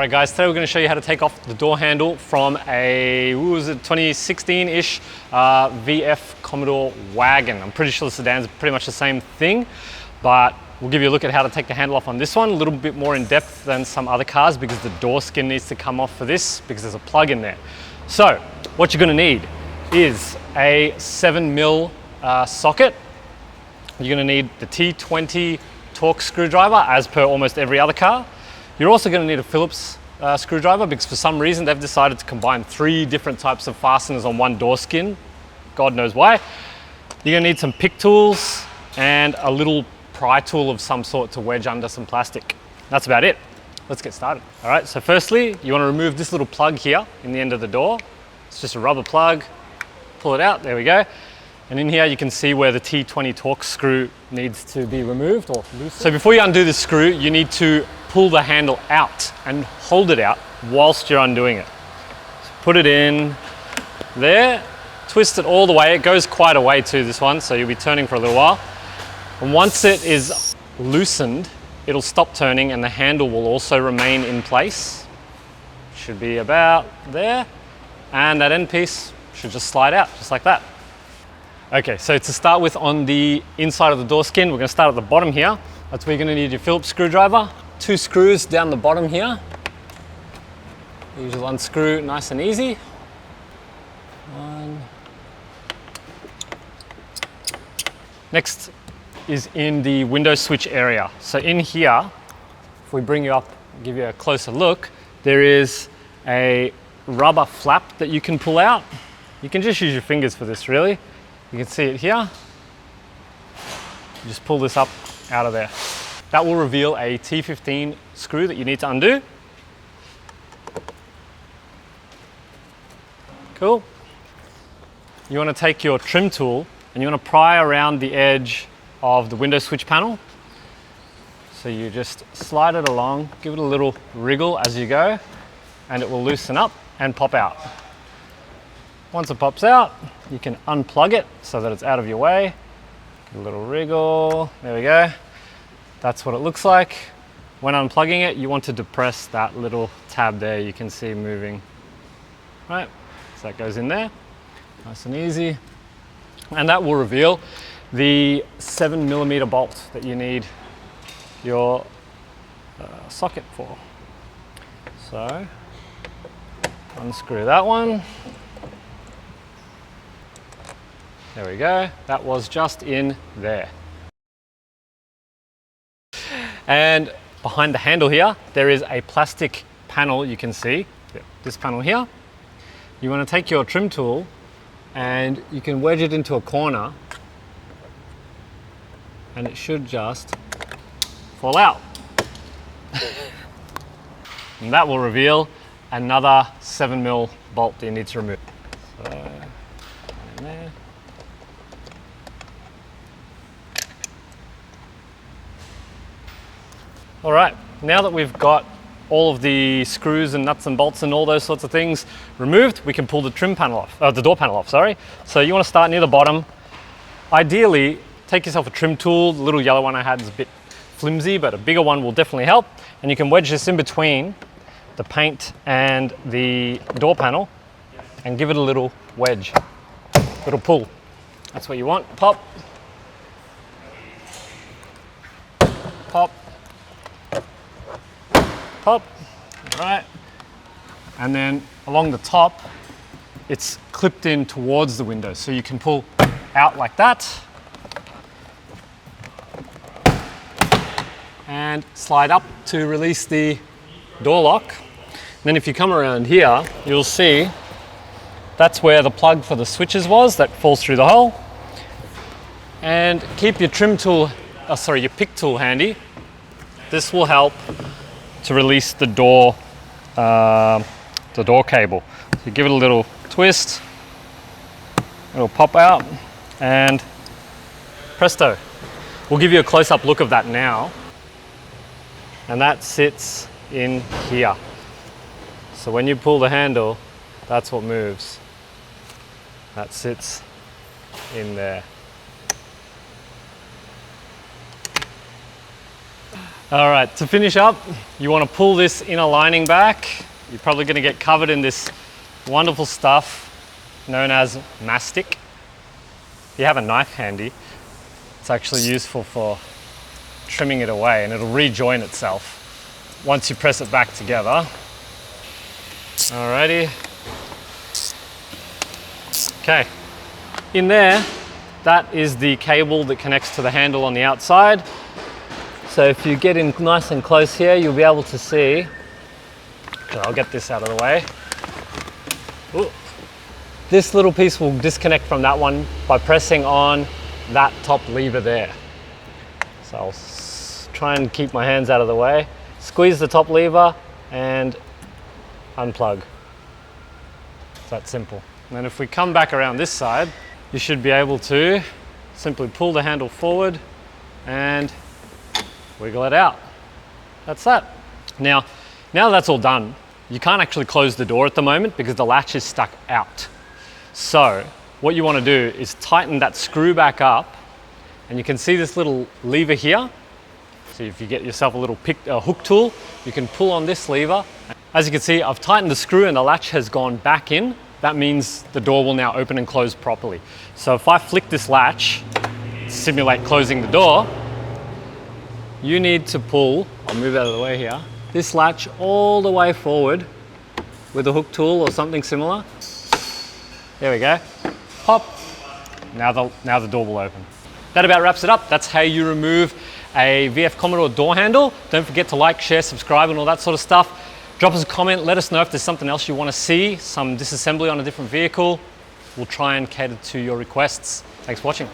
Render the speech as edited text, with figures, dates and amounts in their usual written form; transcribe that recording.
Alright guys, today we're going to show you how to take off the door handle from a 2016-ish VF Commodore wagon. I'm pretty sure the sedan's pretty much the same thing, but we'll give you a look at how to take the handle off on this one, a little bit more in depth than some other cars because the door skin needs to come off for this because there's a plug in there. So what you're going to need is a 7mm socket. You're going to need the T20 Torx screwdriver as per almost every other car. You're also going to need a Phillips screwdriver because for some reason they've decided to combine 3 different types of fasteners on one door skin. God knows why. You're going to need some pick tools and a little pry tool of some sort to wedge under some plastic. That's about it. Let's get started. All right, so firstly, you want to remove this little plug here in the end of the door. It's just a rubber plug. Pull it out, there we go. And in here you can see where the T20 Torx screw needs to be removed or loosened. So before you undo the screw, you need to pull the handle out and hold it out whilst you're undoing it. So put it in there, twist it all the way. It goes quite a way too, this one, so you'll be turning for a little while. And once it is loosened, it'll stop turning and the handle will also remain in place. Should be about there. And that end piece should just slide out, just like that. Okay, so to start with on the inside of the door skin, we're going to start at the bottom here. That's where you're going to need your Phillips screwdriver. 2 screws down the bottom here. Usual unscrew, nice and easy. 1. Next is in the window switch area. So in here, if we bring you up, give you a closer look, there is a rubber flap that you can pull out. You can just use your fingers for this really. You can see it here. You just pull this up out of there. That will reveal a T15 screw that you need to undo. Cool. You want to take your trim tool and you want to pry around the edge of the window switch panel. So you just slide it along, give it a little wriggle as you go, and it will loosen up and pop out. Once it pops out, you can unplug it so that it's out of your way. Give a little wriggle, there we go. That's what it looks like. When unplugging it, you want to depress that little tab there you can see moving. Right, so that goes in there, nice and easy. And that will reveal the 7mm bolt that you need your socket for. So, unscrew that one. There we go, that was just in there. And behind the handle here, there is a plastic panel you can see, this panel here. You want to take your trim tool and you can wedge it into a corner and it should just fall out. And that will reveal another 7mm bolt that you need to remove. So, in there. All right, now that we've got all of the screws and nuts and bolts and all those sorts of things removed, we can pull the trim panel off, the door panel off, sorry. So you want to start near the bottom. Ideally, take yourself a trim tool. The little yellow one I had is a bit flimsy, but a bigger one will definitely help. And you can wedge this in between the paint and the door panel and give it a little wedge, little pull. That's what you want. Pop, pop, pop, all right. And then along the top, it's clipped in towards the window. So you can pull out like that and slide up to release the door lock. And then if you come around here, you'll see that's where the plug for the switches was that falls through the hole. And keep your trim tool, your pick tool handy. This will help to release the door cable. So you give it a little twist, it'll pop out, and presto. We'll give you a close-up look of that now. And that sits in here. So when you pull the handle, that's what moves. That sits in there. All right, to finish up, you want to pull this inner lining back. You're probably going to get covered in this wonderful stuff known as mastic. If you have a knife handy, it's actually useful for trimming it away, and it'll rejoin itself once you press it back together. Alrighty. Okay, in there, that is the cable that connects to the handle on the outside. So if you get in nice and close here, you'll be able to see. Okay, I'll get this out of the way. Ooh. This little piece will disconnect from that one by pressing on that top lever there. So I'll try and keep my hands out of the way. Squeeze the top lever and unplug. It's that simple. And then if we come back around this side, you should be able to simply pull the handle forward and wiggle it out. That's that. Now that's all done, you can't actually close the door at the moment because the latch is stuck out. So what you want to do is tighten that screw back up, and you can see this little lever here. So if you get yourself a little hook tool, you can pull on this lever. As you can see, I've tightened the screw and the latch has gone back in. That means the door will now open and close properly. So if I flick this latch, simulate closing the door, you need to pull, I'll move out of the way here, this latch all the way forward with a hook tool or something similar. There we go. Pop. Now the door will open. That about wraps it up. That's how you remove a VF Commodore door handle. Don't forget to like, share, subscribe, and all that sort of stuff. Drop us a comment. Let us know if there's something else you want to see, some disassembly on a different vehicle. We'll try and cater to your requests. Thanks for watching.